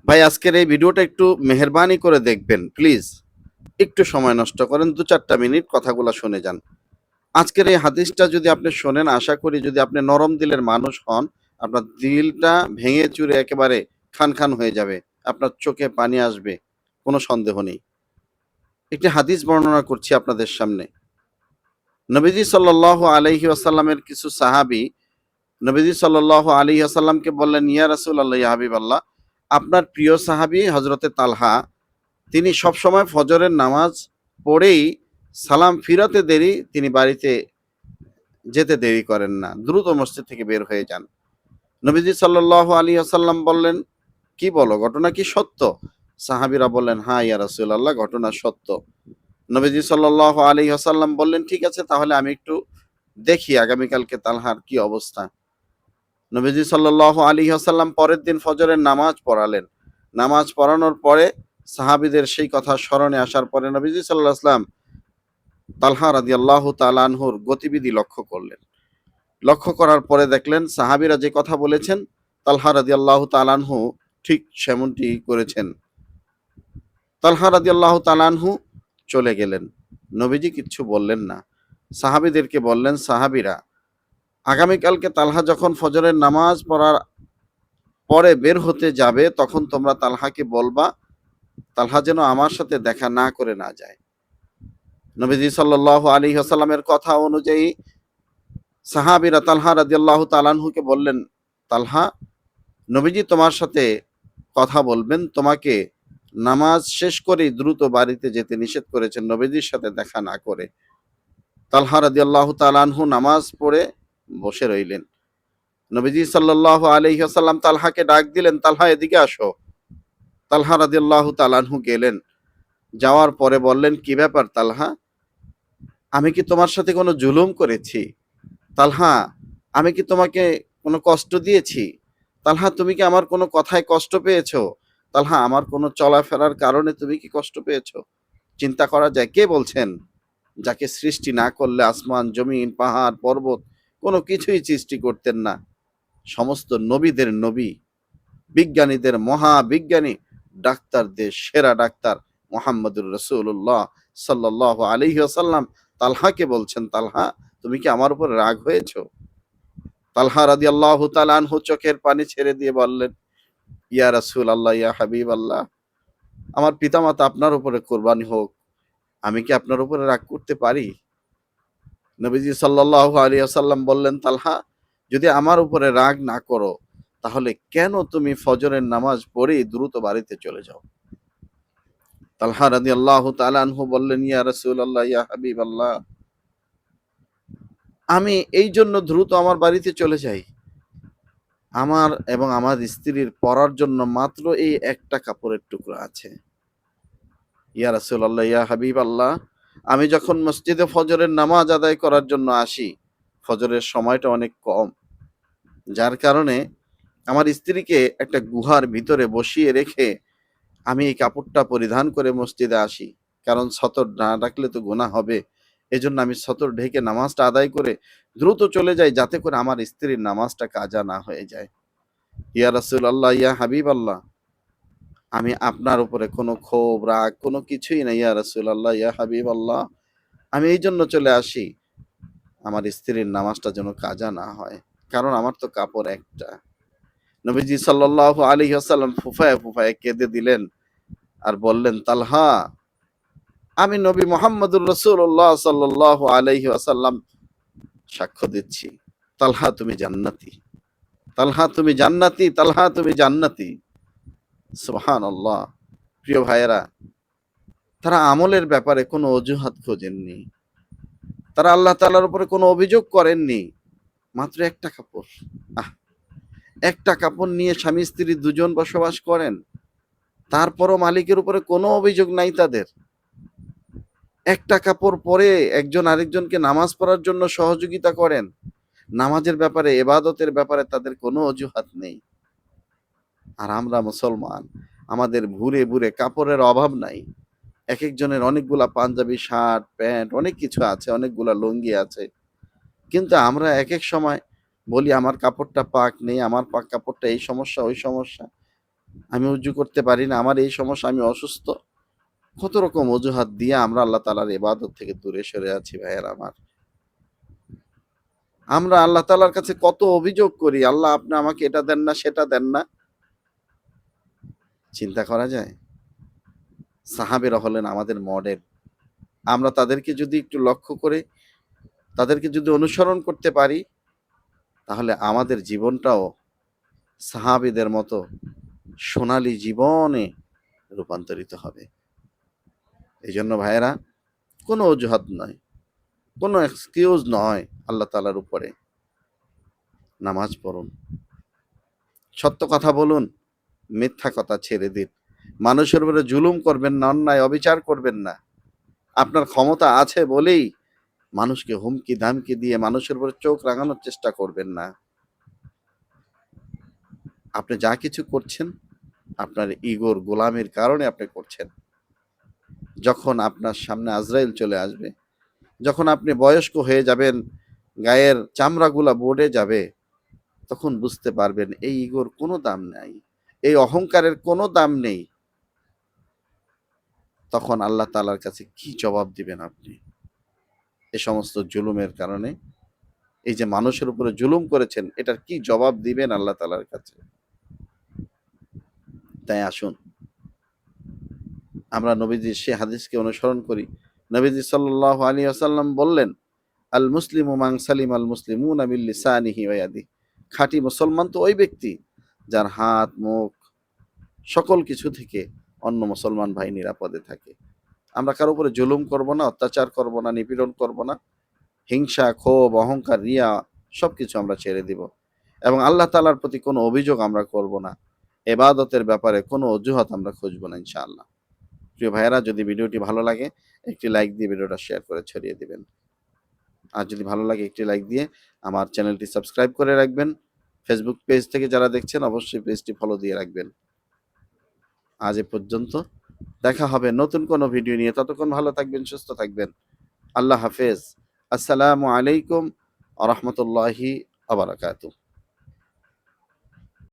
ভাই আজকের এই ভিডিওটা একটু মেহেরবানি করে দেখবেন প্লিজ। একটু সময় নষ্ট করেন, ২-৪টা মিনিট কথাগুলা শুনে যান। আজকের এই হাদিসটা যদি আপনি শোনেন, আশা করি যদি আপনি নরম দিলের মানুষ হন, আপনার দিলটা ভেঙে চুরে একেবারে খান, খান হয়ে যাবে। আপনার চোখে পানি আসবে, কোনো সন্দেহ নেই। একটি হাদিস বর্ণনা করছি আপনাদের সামনে। নবীজি সাল্লাল্লাহু আলাইহি ওয়াসাল্লামের কিছু সাহাবী নবীজি সাল্লাল্লাহু আলাইহি ওয়াসাল্লামকে বললেন, ইয়া রাসূলাল্লাহ, ইয়া হাবিবাল্লাহ, আপনার প্রিয় সাহাবী হযরতে তালহা তিনি সবসময় ফজরের নামাজ পড়েই সালাম ফিরাতে দেরি, তিনি বাড়িতে যেতে দেরি করেন না। দ্রুত মসজিদ থেকে বের হয়ে যান। নবীজি সাল্লাল্লাহু আলাইহি ওয়াসাল্লাম বললেন, "কি বলো? ঘটনা কি সত্য?" সাহাবীরা বললেন, "হ্যাঁ ইয়া রাসূলুল্লাহ, ঘটনা সত্য।" নবীজি সাল্লাল্লাহু আলাইহি ওয়াসাল্লাম বললেন, "ঠিক আছে, তাহলে আমি একটু দেখি আগামীকালকে তালহার কি অবস্থা।" নবীজি সাল্লাল্লাহু আলাইহি ওয়াসাল্লাম পরের দিন ফজরের নামাজ পড়ালেন। নামাজ পড়ানোর পরে সাহাবীদের সেই কথা স্মরণে আসার পরে নবীজি সাল্লাল্লাহু আলাইহি ওয়াসাল্লাম তালহা রাদিয়াল্লাহু তাআলা আনহুর গতিবিধি লক্ষ্য করলেন। লক্ষ্য করার পরে দেখলেন সাহাবীরা যে কথা বলেছেন, তালহা রাদিয়াল্লাহু তাআলা আনহু ঠিক সেমনটি করেছেন। তালহা রাদিয়াল্লাহু তাআলা আনহু চলে গেলেন। নবীজি কিচ্ছু বললেন না। সাহাবীদেরকে বললেন, সাহাবীরা, আগামীকালকে তালহা যখন ফজরের নামাজ পড়ার পরে বের হতে যাবে, তখন তোমরা তালহাকে বলবা, তালহা যেন আমার সাথে দেখা না করে না যায়। নবীজি সাল্লাল্লাহু আলাইহি ওয়াসাল্লামের কথা অনুযায়ী সাহাবীরা তালহা রাদিয়াল্লাহু তাআলা আনহুকে বললেন, তালহা, নবীজি তোমার সাথে কথা বলবেন, তোমাকে নামাজ শেষ করেই দ্রুত বাড়িতে যেতে নিষেধ করেছেন, নবীজির সাথে দেখা না করে। তালহা রাদিয়াল্লাহু তাআলা আনহু নামাজ পড়ে বসে রইলেন। নবীজি সাল্লাল্লাহু আলাইহি ওয়াসাল্লাম তালহাকে ডাক দিলেন, তালহা এদিকে আসো। তালহা রাদিয়াল্লাহু তাআলা আনহু গেলেন। যাওয়ার পরে বললেন, কি ব্যাপার তালহা? আমি কি তোমার সাথে কোনো জুলুম করেছি? তালহা, আমি কি তোমাকে কোনো কষ্ট দিয়েছি? তালহা, তুমি কি আমার কোনো কথায় কষ্ট পেয়েছো? তালহা, আমার কোনো চলাফেরার কারণে তুমি কি কষ্ট পেয়েছো? চিন্তা করা যায়, কে বলছেন যাকে সৃষ্টি না করলে আসমান, জমিন, পাহাড়, পর্বত কোনো কিছুই সৃষ্টি করতেন না? সমস্ত নবীদের নবী, বিজ্ঞানীদের মহাবিজ্ঞানী, ডাক্তারদের সেরা ডাক্তার মোহাম্মদুর রাসূলুল্লাহ সাল্লাল্লাহু আলাইহি ওয়াসাল্লাম তালহাকে বলছেন, তালহা, তুমি কি আমার উপর রাগ হয়েছো? তালহা রাদিয়াল্লাহু তাআলা আনহু চোখের পানি ছেড়ে দিয়ে বললেন, ইয়া রাসূলুল্লাহ, ইয়া হাবিবাল্লাহ, আমার পিতামাতা আপনার উপরে কোরবানি হোক, আমি কি আপনার উপরে রাগ করতে পারি? নবীজি সাল্লাল্লাহু আলাইহি ওয়াসাল্লাম বললেন, তালহা, যদি আমার উপরে রাগ না করো, তাহলে কেন তুমি ফজরের নামাজ পড়েই দ্রুত বাড়িতে চলে যাও? তালহা রাদিয়াল্লাহু তাআলা আনহু বললেন, ইয়া রাসূলুল্লাহ, ইয়া হাবিবাল্লাহ, আমি এই জন্য দ্রুত আমার বাড়িতে চলে যাই, আমার এবং আমার স্ত্রীর পরার জন্য মাত্র এই একটা কাপড়ের টুকরো আছে। ইয়া রাসূলুল্লাহ, ইয়া হাবিবাল্লাহ, আমি যখন মসজিদে ফজরের নামাজ আদায় করার জন্য আসি, ফজরের সময়টা অনেক কম, যার কারণে আমার স্ত্রীকে একটা গুহার ভিতরে বসিয়ে রেখে আমি এই কাপড়টা পরিধান করে মসজিদে আসি। কারণ সতর না রাখলে তো গুনাহ হবে। এজন্য আমি সতর ঢেকে নামাজটা আদায় করে দ্রুত চলে যাই, যাতে করে আমার স্ত্রীর নামাজটা কাজা না হয়ে যায়। ইয়া রাসূলুল্লাহ, ইয়া হাবিবাল্লাহ, আমি আপনার উপরে কোনো ক্ষোভ, রাগ কোনো কিছুই নাই ইয়া রাসূলুল্লাহ, ইয়া হাবিবাল্লাহ। আমি এইজন্য চলে আসি, আমার স্ত্রীর নামাজটা যেন কাজা না হয়। কারণ আমার তো কাপড় একটা। নবীজি সাল্লাল্লাহু আলাইহি ওয়াসাল্লাম ফুফায়ে, ফুফায়ে কেঁদে দিলেন আর বললেন, তালহা, আমি নবী মুহাম্মদুর রাসূলুল্লাহ সাল্লাল্লাহু আলাইহি ওয়াসাল্লাম সাক্ষ্য দিচ্ছি, তালহা তুমি জান্নাতি, তালহা তুমি জান্নাতি, তালহা তুমি জান্নাতি। সুবহানাল্লাহ। প্রিয় ভাইয়েরা, তারা আমলের ব্যাপারে কোনো অজুহাত খোঁজেননি। তারা আল্লাহ তাআলার উপরে কোনো অভিযোগ করেননি। মাত্র একটা কাপড়। আহ! একটা কাপড় নিয়ে স্বামী-স্ত্রী দুজন বসবাস করেন। তারপরও মালিকের উপরে কোনো অভিযোগ নাই তাদের। একটা কাপড় পরে একজন আরেকজনকে নামাজ পড়ার জন্য সহযোগিতা করেন। নামাজের ব্যাপারে, ইবাদতের ব্যাপারে তাদের কোনো অজুহাত নেই। আর আমরা মুসলমান, আমাদের ভুরে, ভুরে কাপড়ের অভাব নাই। একেকজনের অনেকগুলা পাঞ্জাবি, শার্ট, প্যান্ট অনেক কিছু আছে, অনেকগুলা লুঙ্গি আছে। কিন্তু আমরা একেক সময় বলি আমার কাপড়টা পাক নেই, আমার কাপড়টা এই সমস্যা, ওই সমস্যা। আমি উজু করতে পারি না, আমার এই সমস্যা, আমি অসুস্থ। কত রকম অজুহাত দিয়ে আমরা আল্লাহ তাআলার ইবাদত থেকে দূরে সরে আছি ভাইয়েরা আমার। আমরা আল্লাহ তাআলার কাছে কত অভিযোগ করি, আল্লাহ আপনি আমাকে এটা দেন না, সেটা দেন না। চিন্তা করা যায়? সাহাবীরা হলেন আমাদের মডেল। আমরা তাদেরকে যদি একটু লক্ষ্য করে, তাদেরকে যদি অনুসরণ করতে পারি, তাহলে আমাদের জীবনটাও সাহাবীদের মতো সোনালী জীবনে রূপান্তরিত হবে। এইজন্য ভাইয়েরা, কোনো অজুহাত নয়, কোনো এক্সকিউজ নয় আল্লাহ তাআলার উপরে। নামাজ পড়ুন, সত্য কথা বলুন, মিথ্যা কথা ছেড়ে দিন। মানুষের উপরে জুলুম করবেন না, অন্যায় অবিচার করবেন না। আপনার ক্ষমতা আছে বলেই মানুষকে হুমকি ধামকি দিয়ে মানুষের উপরে চোখ রাঙানোর চেষ্টা করবেন না। আপনি যা কিছু করছেন, আপনার ইগোর গোলামির কারণে আপনি করছেন। যখন আপনার সামনে আজরাইল চলে আসবে, যখন আপনি বয়স্ক হয়ে যাবেন, গায়ের চামড়াগুলা বোর্ডে যাবে, তখন বুঝতে পারবেন এই ইগোর কোনো দাম নাই, এই অহংকারের কোনো দাম নেই। তখন আল্লাহ তাআলার কাছে কি জবাব দিবেন আপনি? এ সমস্ত জুলুমের কারণে, এই যে মানুষের উপরে জুলুম করেছেন, এটার কি জবাব দিবেন আল্লাহ তাআলার কাছে? তাই আসুন আমরা নবীজির সে হাদিসকে অনুসরণ করি। নবীজি সাল্লাল্লাহু আলাইহি ওয়াসাল্লাম বললেন, আল মুসলিমু মান সালিম আল মুসলিমুনা মিন লিসানিহি ওয়া ইয়াদিহি। খাঁটি মুসলমান তো ওই ব্যক্তি যার হাত, মুখ, সকল কিছু থেকে অন্য মুসলমান ভাই নিরাপদে থাকে। আমরা কারো উপরে জুলুম করব না, অত্যাচার করব না, নিপীড়ন করব না। হিংসা, ক্ষোভ, অহংকার, রিয়া সবকিছু আমরা ছেড়ে দিব। এবং আল্লাহ তাআলার প্রতি কোনো অভিযোগ আমরা করব না। ইবাদতের ব্যাপারে কোনো অজুহাত আমরা খুঁজব না ইনশাআল্লাহ। প্রিয় ভাইয়েরা, যদি ভিডিওটি ভালো লাগে একটি লাইক দিয়ে ভিডিওটা শেয়ার করে ছড়িয়ে দিবেন। আর যদি ভালো লাগে একটি লাইক দিয়ে আমার চ্যানেলটি সাবস্ক্রাইব করে রাখবেন। ফেসবুক পেজ থেকে যারা দেখছেন অবশ্যই পেজটি ফলো দিয়ে রাখবেন। আজ এ পর্যন্ত, দেখা হবে নতুন কোনো ভিডিও নিয়ে। ততক্ষণ ভালো থাকবেন, সুস্থ থাকবেন। আল্লাহ হাফেজ। আসসালামু আলাইকুম ওয়া রাহমাতুল্লাহি ওয়া বারাকাতুহু।